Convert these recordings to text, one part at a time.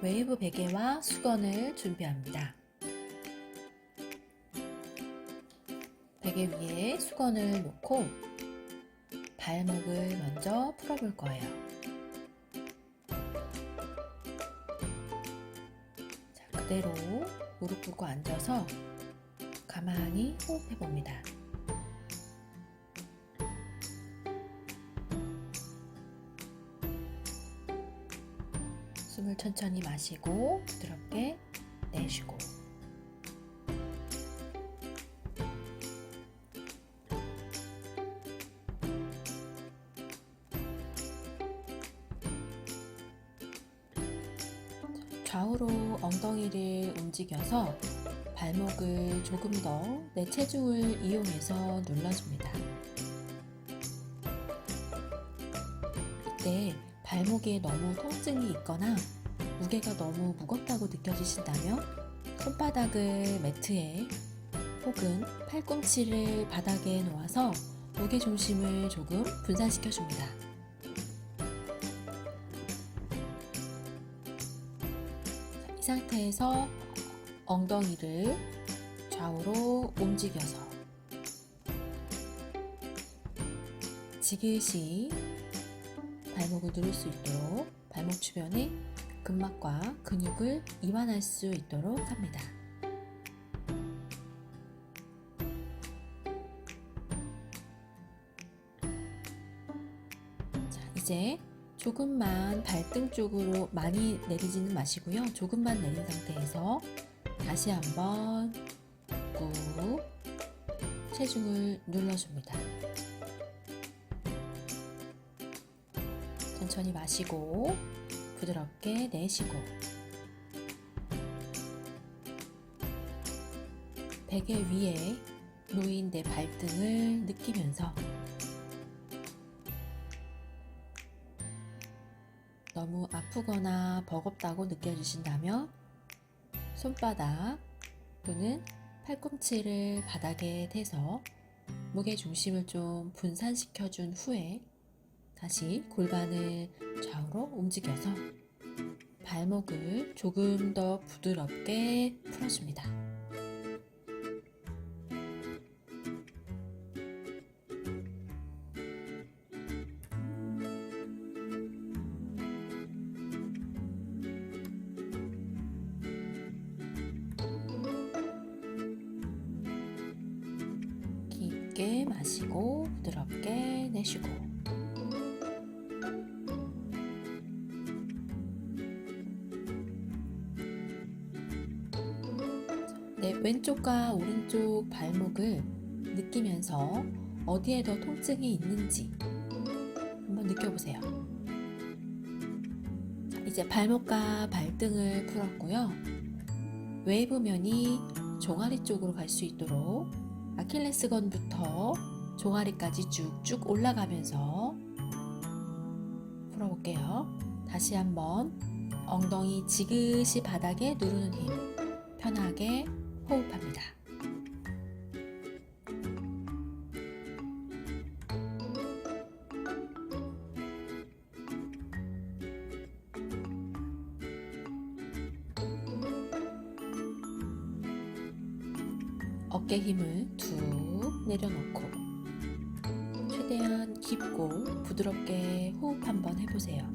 웨이브 베개와 수건을 준비합니다. 베개 위에 수건을 놓고 발목을 먼저 풀어볼 거예요. 자, 그대로 무릎 꿇고 앉아서 가만히 호흡해 봅니다. 숨을 천천히 마시고 부드럽게 내쉬고, 좌우로 엉덩이를 움직여서 발목을 조금 더 내 체중을 이용해서 눌러줍니다. 이때 발목에 너무 통증이 있거나 무게가 너무 무겁다고 느껴지신다면 손바닥을 매트에 혹은 팔꿈치를 바닥에 놓아서 무게중심을 조금 분산시켜 줍니다. 이 상태에서 엉덩이를 좌우로 움직여서 지그시 발목을 누를 수 있도록 발목 주변에 근막과 근육을 이완할 수 있도록 합니다. 자, 이제 조금만 발등 쪽으로 많이 내리지는 마시고요. 조금만 내린 상태에서 다시 한번 꾹 체중을 눌러줍니다. 천천히 마시고 부드럽게 내쉬고, 베개 위에 놓인 내 발등을 느끼면서 너무 아프거나 버겁다고 느껴지신다면 손바닥 또는 팔꿈치를 바닥에 대서 무게 중심을 좀 분산시켜 준 후에 다시 골반을 좌우로 움직여서 발목을 조금 더 부드럽게 풀어줍니다. 깊게 마시고 부드럽게 내쉬고, 내 왼쪽과 오른쪽 발목을 느끼면서 어디에 더 통증이 있는지 한번 느껴보세요. 자, 이제 발목과 발등을 풀었고요. 웨이브면이 종아리 쪽으로 갈 수 있도록 아킬레스건부터 종아리까지 쭉쭉 올라가면서 풀어볼게요. 다시 한번 엉덩이 지그시 바닥에 누르는 힘, 편하게 호흡합니다. 어깨 힘을 툭 내려놓고 최대한 깊고 부드럽게 호흡 한번 해보세요.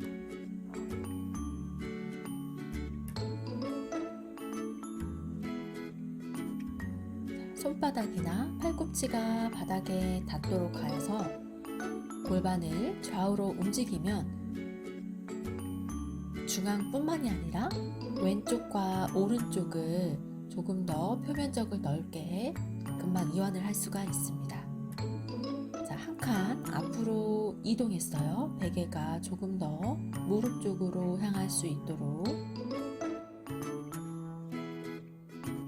손바닥이나 팔꿈치가 바닥에 닿도록 하여서 골반을 좌우로 움직이면 중앙뿐만이 아니라 왼쪽과 오른쪽을 조금 더 표면적을 넓게 근막 이완을 할 수가 있습니다. 자, 한 칸 앞으로 이동했어요. 베개가 조금 더 무릎 쪽으로 향할 수 있도록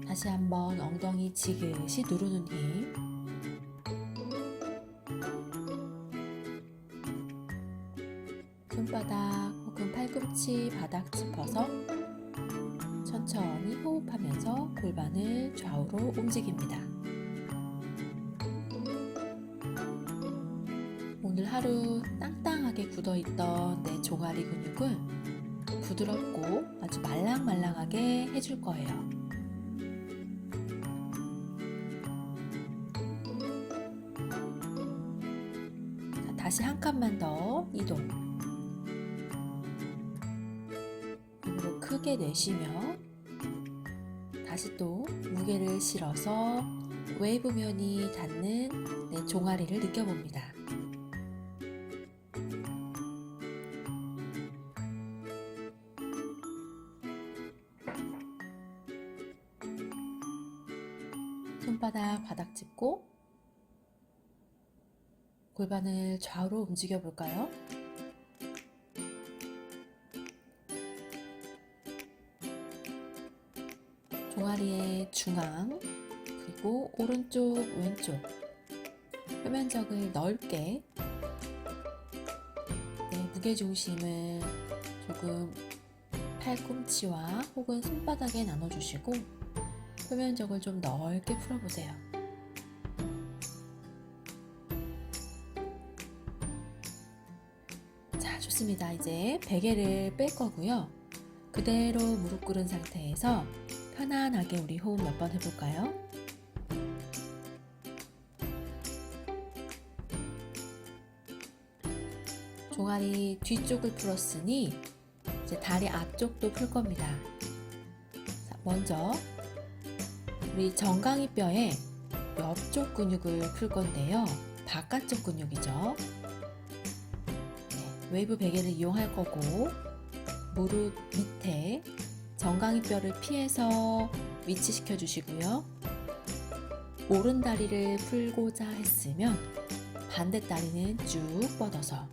다시 한번 엉덩이 지그시 누르는 힘, 손바닥 혹은 팔꿈치 바닥 짚어서 천천히 호흡하면서 골반을 좌우로 움직입니다. 오늘 하루 땅땅하게 굳어있던 내 종아리 근육을 부드럽고 아주 말랑말랑하게 해줄 거예요. 자, 다시 한 칸만 더 이동. 입으로 크게 내쉬며 다시 또 무게를 실어서 웨이브 면이 닿는 내 종아리를 느껴봅니다. 손바닥 바닥 짚고 골반을 좌우로 움직여 볼까요? 종아리의 중앙 그리고 오른쪽 왼쪽 표면적을 넓게 내 무게중심을 조금 팔꿈치와 혹은 손바닥에 나눠주시고 표면적을 좀 넓게 풀어보세요. 자, 좋습니다. 이제 베개를 뺄 거고요. 그대로 무릎 꿇은 상태에서 편안하게 우리 호흡 몇 번 해볼까요? 종아리 뒤쪽을 풀었으니 이제 다리 앞쪽도 풀 겁니다. 자, 먼저 우리 정강이 뼈의 옆쪽 근육을 풀 건데요. 바깥쪽 근육이죠. 네, 웨이브 베개를 이용할 거고 무릎 밑에 정강이 뼈를 피해서 위치시켜 주시고요. 오른 다리를 풀고자 했으면 반대 다리는 쭉 뻗어서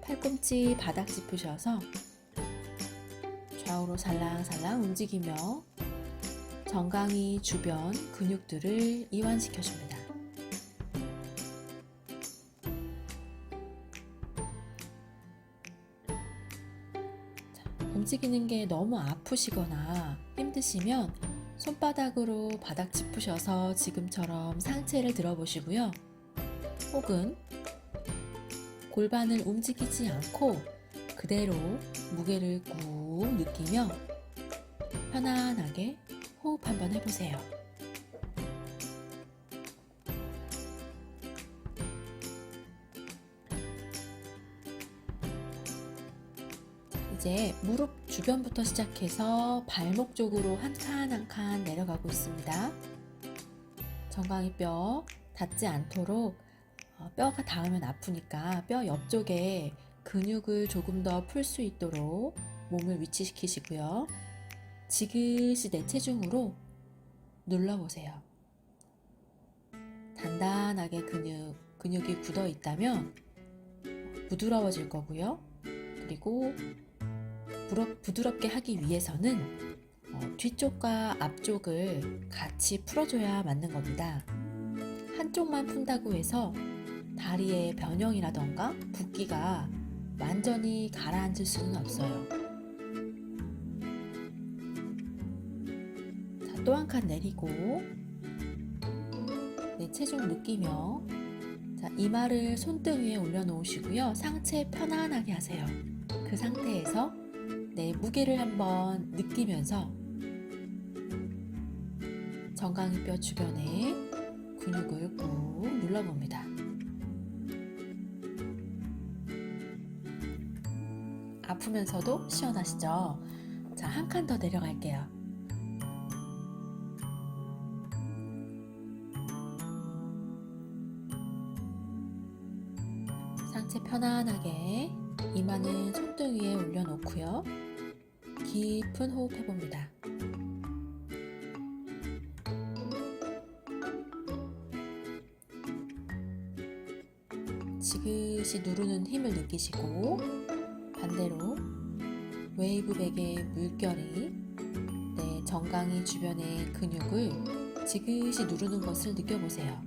팔꿈치 바닥 짚으셔서 좌우로 살랑살랑 움직이며 정강이 주변 근육들을 이완시켜 줍니다. 움직이는 게 너무 아프시거나 힘드시면 손바닥으로 바닥 짚으셔서 지금처럼 상체를 들어보시고요. 혹은 골반을 움직이지 않고 그대로 무게를 꾹 느끼며 편안하게 호흡 한번 해보세요. 이제 무릎 주변부터 시작해서 발목 쪽으로 한 칸 한 칸 내려가고 있습니다. 정강이 뼈 닿지 않도록 뼈가 닿으면 아프니까 뼈 옆쪽에 근육을 조금 더 풀 수 있도록 몸을 위치시키시고요. 지그시 내 체중으로 눌러보세요. 단단하게 근육이 굳어 있다면 부드러워질 거고요. 그리고 부드럽게 하기 위해서는 뒤쪽과 앞쪽을 같이 풀어줘야 맞는 겁니다. 한쪽만 푼다고 해서 다리의 변형이라던가 붓기가 완전히 가라앉을 수는 없어요. 자, 또 한 칸 내리고 내 체중 느끼며 자, 이마를 손등 위에 올려놓으시고요. 상체 편안하게 하세요. 그 상태에서 내 무게를 한번 느끼면서 정강이 뼈 주변에 근육을 꾹 눌러봅니다. 아프면서도 시원하시죠? 자, 한 칸 더 내려갈게요. 상체 편안하게 이마는 손등 위에 올려놓고요. 깊은 호흡 해봅니다. 지그시 누르는 힘을 느끼시고 반대로 웨이브 베개의 물결이 내 정강이 주변의 근육을 지그시 누르는 것을 느껴보세요.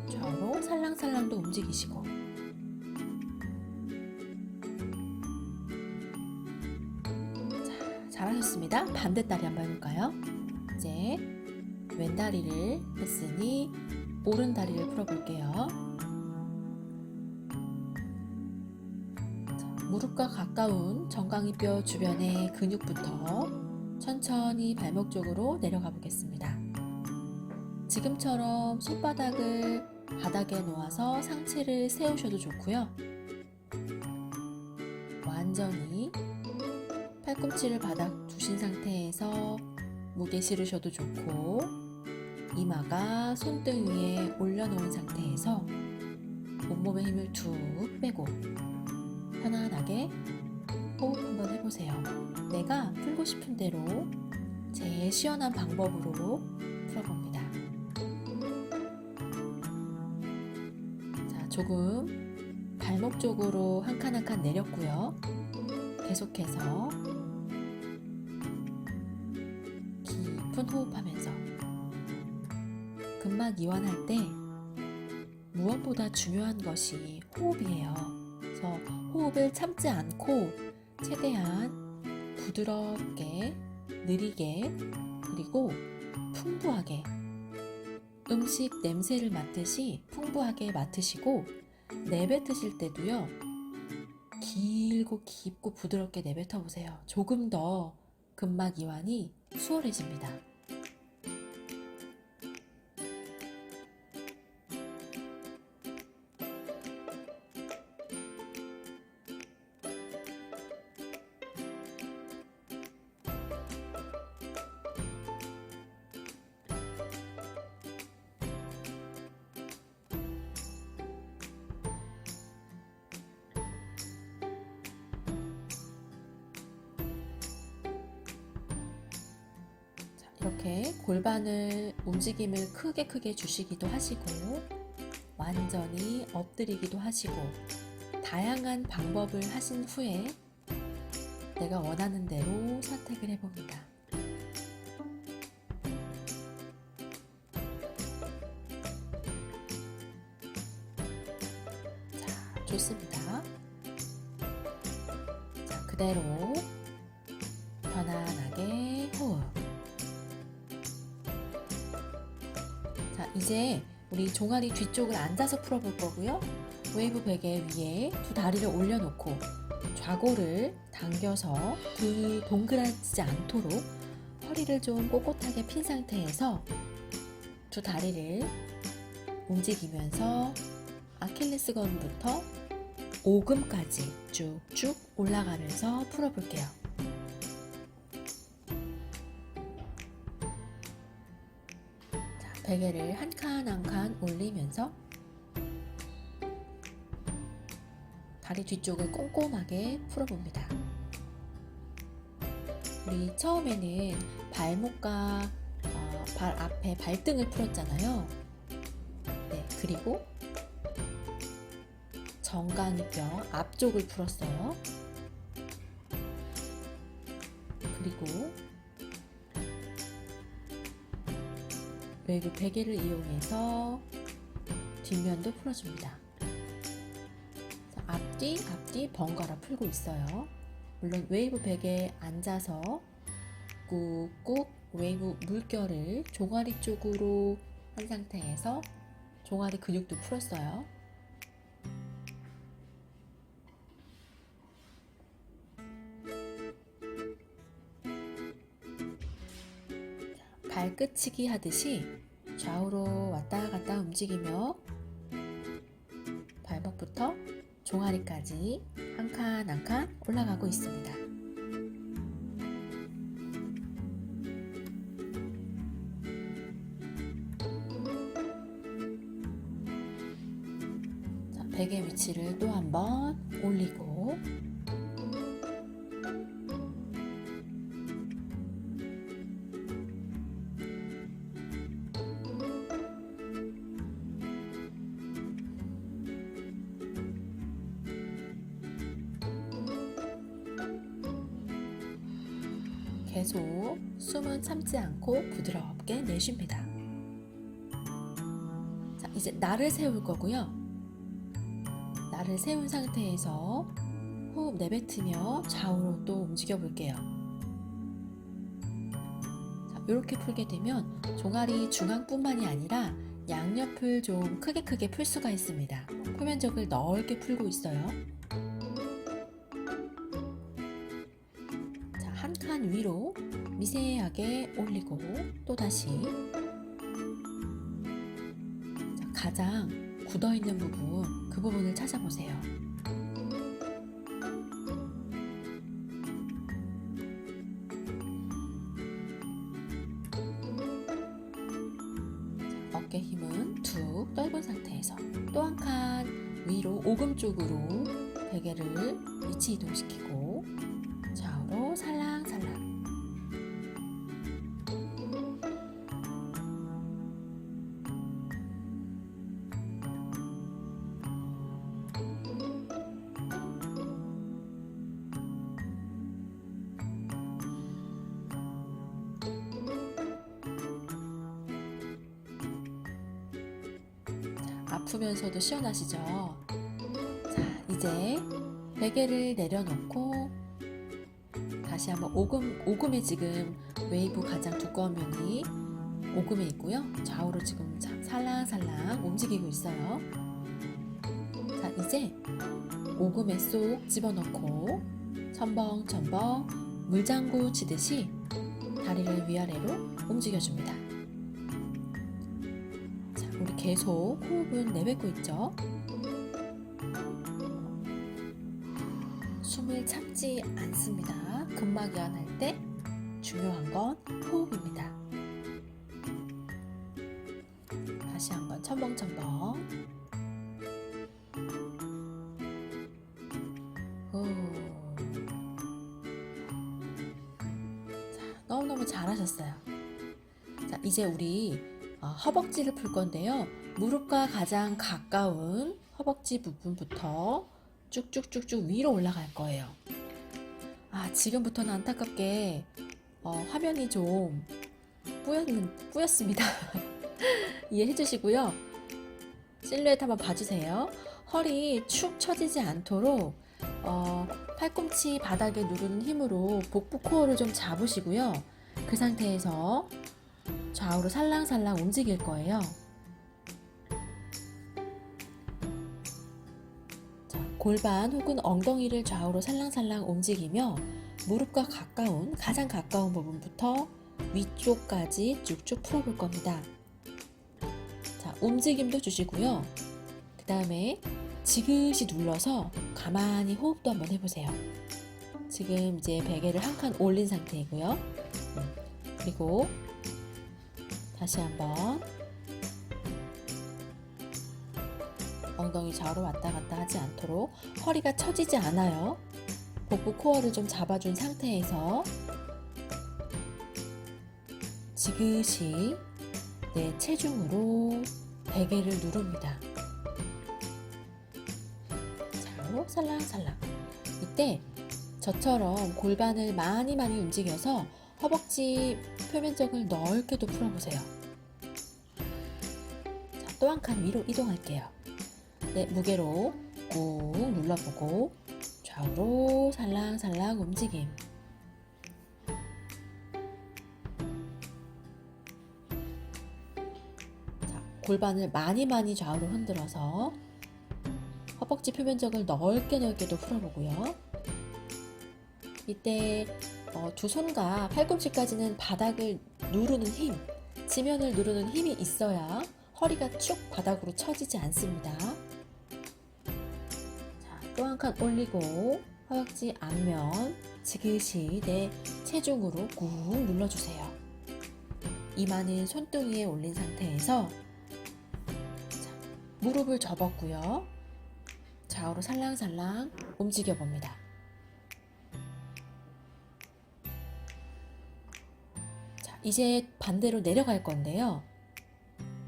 좌우로 살랑살랑도 움직이시고 자, 잘하셨습니다. 반대 다리 한번 해볼까요? 이제 왼 다리를 했으니 오른 다리를 풀어볼게요. 무릎과 가까운 정강이뼈 주변의 근육부터 천천히 발목 쪽으로 내려가 보겠습니다. 지금처럼 손바닥을 바닥에 놓아서 상체를 세우셔도 좋고요. 완전히 팔꿈치를 바닥 두신 상태에서 무게 실으셔도 좋고, 이마가 손등 위에 올려놓은 상태에서 온몸의 힘을 툭 빼고 편안하게 호흡 한번 해보세요. 내가 풀고 싶은 대로 제일 시원한 방법으로 풀어봅니다. 자, 조금 발목 쪽으로 한 칸 한 칸 내렸고요. 계속해서 깊은 호흡하면서 근막 이완할 때 무엇보다 중요한 것이 호흡이에요. 그래서 호흡을 참지 않고 최대한 부드럽게, 느리게, 그리고 풍부하게 음식 냄새를 맡듯이 풍부하게 맡으시고, 내뱉으실 때도요, 길고 깊고 부드럽게 내뱉어 보세요. 조금 더 근막 이완이 수월해집니다. 이렇게 골반을 움직임을 크게 주시기도 하시고, 완전히 엎드리기도 하시고, 다양한 방법을 하신 후에 내가 원하는 대로 선택을 해봅니다. 자, 좋습니다. 자, 그대로 편안하게 호흡. 자, 이제 우리 종아리 뒤쪽을 앉아서 풀어볼 거고요. 웨이브 베개 위에 두 다리를 올려놓고 좌골을 당겨서 등이 동그라지지 않도록 허리를 좀 꼿꼿하게 핀 상태에서 두 다리를 움직이면서 아킬레스건부터 오금까지 쭉쭉 올라가면서 풀어볼게요. 베개를 한 칸 한 칸 올리면서 다리 뒤쪽을 꼼꼼하게 풀어봅니다. 우리 처음에는 발목과 발 앞에 발등을 풀었잖아요. 네, 그리고 정강이뼈 앞쪽을 풀었어요. 그리고 웨이브 베개를 이용해서 뒷면도 풀어줍니다. 앞뒤 번갈아 풀고 있어요. 물론 웨이브 베개에 앉아서 꾹꾹 웨이브 물결을 종아리 쪽으로 한 상태에서 종아리 근육도 풀었어요. 발끝치기 하듯이 좌우로 왔다 갔다 움직이며 발목부터 종아리까지 한 칸 한 칸 올라가고 있습니다. 자, 베개 위치를 또 한번 올리고 계속 숨은 참지 않고 부드럽게 내쉽니다. 자, 이제 날을 세울 거고요. 날을 세운 상태에서 호흡 내뱉으며 좌우로 또 움직여 볼게요. 자, 이렇게 풀게 되면 종아리 중앙뿐만이 아니라 양옆을 좀 크게 풀 수가 있습니다. 표면적을 넓게 풀고 있어요. 칸 위로 미세하게 올리고 또다시 가장 굳어있는 부분, 그 부분을 찾아보세요. 어깨 힘은 툭 떨군 상태에서 또 한 칸 위로 오금 쪽으로 베개를 위치 이동시키고 좌우로 살랑살랑. 아프면서도 시원하시죠? 자, 이제 베개를 내려놓고 다시 한번 오금에 지금 웨이브 가장 두꺼운 면이 오금에 있고요. 좌우로 지금 살랑살랑 움직이고 있어요. 자, 이제 오금에 쏙 집어넣고 첨벙첨벙 물장구 치듯이 다리를 위아래로 움직여줍니다. 우리 계속 호흡은 내뱉고 있죠. 숨을 참지 않습니다. 근막이완할 때 중요한 건 호흡입니다. 다시 한번 첨벙첨벙. 자, 너무너무 잘하셨어요. 자, 이제 우리 허벅지를 풀 건데요. 무릎과 가장 가까운 허벅지 부분부터 쭉쭉쭉쭉 위로 올라갈 거예요. 지금부터는 안타깝게 화면이 좀 뿌였습니다. 이해해 주시고요. 실루엣 한번 봐주세요. 허리 축 처지지 않도록 팔꿈치 바닥에 누르는 힘으로 복부 코어를 좀 잡으시고요. 그 상태에서 좌우로 살랑살랑 움직일 거예요. 자, 골반 혹은 엉덩이를 좌우로 살랑살랑 움직이며 무릎과 가장 가까운 부분부터 위쪽까지 쭉쭉 풀어볼 겁니다. 자, 움직임도 주시고요. 그 다음에 지그시 눌러서 가만히 호흡도 한번 해보세요. 지금 이제 베개를 한 칸 올린 상태이고요. 그리고 다시 한번 엉덩이 좌우로 왔다 갔다 하지 않도록 허리가 처지지 않아요. 복부 코어를 좀 잡아준 상태에서 지그시 내 체중으로 베개를 누릅니다. 좌우로 살랑살랑. 이때 저처럼 골반을 많이 움직여서 허벅지 표면적을 넓게도 풀어보세요. 자, 또 한 칸 위로 이동할게요. 네, 무게로 꾹 눌러보고 좌우로 살랑살랑 움직임. 자, 골반을 많이 좌우로 흔들어서 허벅지 표면적을 넓게도 풀어보고요. 이때 두 손과 팔꿈치까지는 바닥을 누르는 힘, 지면을 누르는 힘이 있어야 허리가 쭉 바닥으로 처지지 않습니다. 자, 또 한 칸 올리고 허벅지 앞면 지그시 내 체중으로 꾹 눌러주세요. 이마는 손등 위에 올린 상태에서 자, 무릎을 접었고요. 좌우로 살랑살랑 움직여 봅니다. 이제 반대로 내려갈 건데요.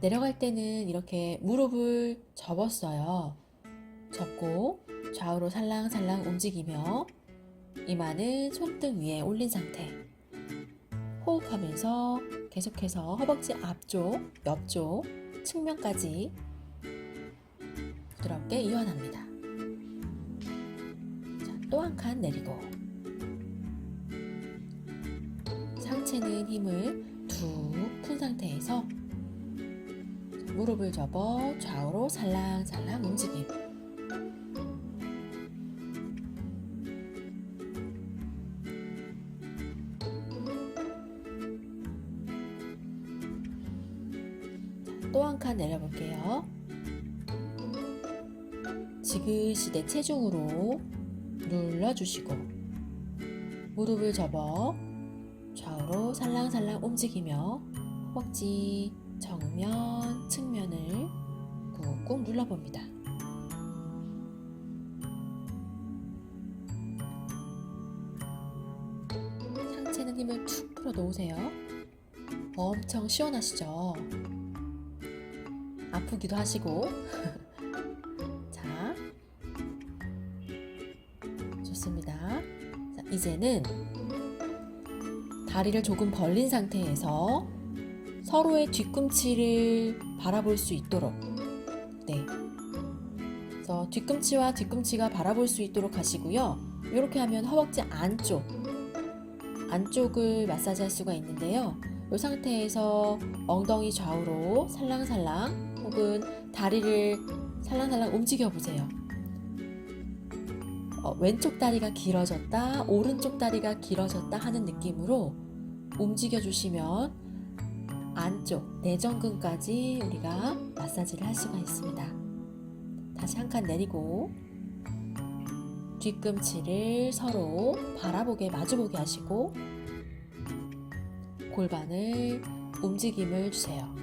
내려갈 때는 이렇게 무릎을 접었어요. 접고 좌우로 살랑살랑 움직이며 이마는 손등 위에 올린 상태. 호흡하면서 계속해서 허벅지 앞쪽, 옆쪽, 측면까지 부드럽게 이완합니다. 자, 또 한 칸 내리고 상체는 힘을 툭 푼 상태에서 무릎을 접어 좌우로 살랑살랑 움직임. 또 한 칸 내려볼게요. 지그시 내 체중으로 눌러주시고 무릎을 접어 좌우로 살랑살랑 움직이며 허벅지 정면, 측면을 꾹꾹 눌러봅니다. 상체는 힘을 툭 풀어 놓으세요. 엄청 시원하시죠? 아프기도 하시고. 자, 좋습니다. 자, 이제는 다리를 조금 벌린 상태에서 서로의 뒤꿈치를 바라볼 수 있도록, 네, 그래서 뒤꿈치와 뒤꿈치가 바라볼 수 있도록 하시고요. 이렇게 하면 허벅지 안쪽을 마사지 할 수가 있는데요. 이 상태에서 엉덩이 좌우로 살랑살랑 혹은 다리를 살랑살랑 움직여 보세요. 왼쪽 다리가 길어졌다, 오른쪽 다리가 길어졌다 하는 느낌으로 움직여 주시면 안쪽 내전근까지 우리가 마사지를 할 수가 있습니다. 다시 한 칸 내리고 뒤꿈치를 서로 바라보게 마주보게 하시고 골반을 움직임을 주세요.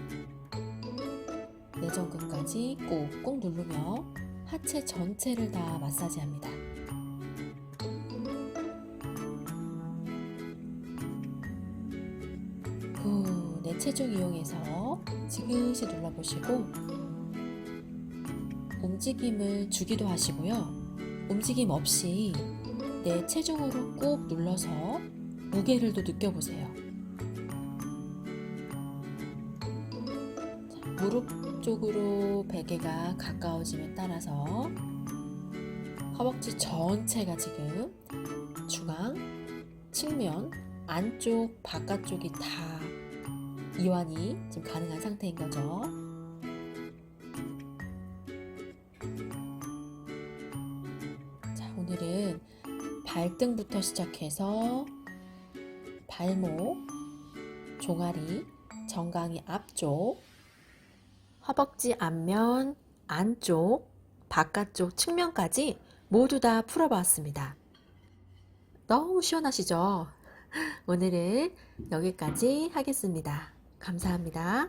내전근까지 꾹꾹 누르며 하체 전체를 다 마사지합니다. 후, 내 체중 이용해서 지그시 눌러보시고 움직임을 주기도 하시고요. 움직임 없이 내 체중으로 꾹 눌러서 무게를 또 느껴보세요. 자, 무릎 쪽으로 베개가 가까워짐에 따라서 허벅지 전체가 지금 중앙, 측면, 안쪽, 바깥쪽이 다 이완이 지금 가능한 상태인 거죠. 자, 오늘은 발등부터 시작해서 발목, 종아리, 정강이 앞쪽, 허벅지 앞면, 안쪽, 바깥쪽, 측면까지 모두 다 풀어봤습니다. 너무 시원하시죠? 오늘은 여기까지 하겠습니다. 감사합니다.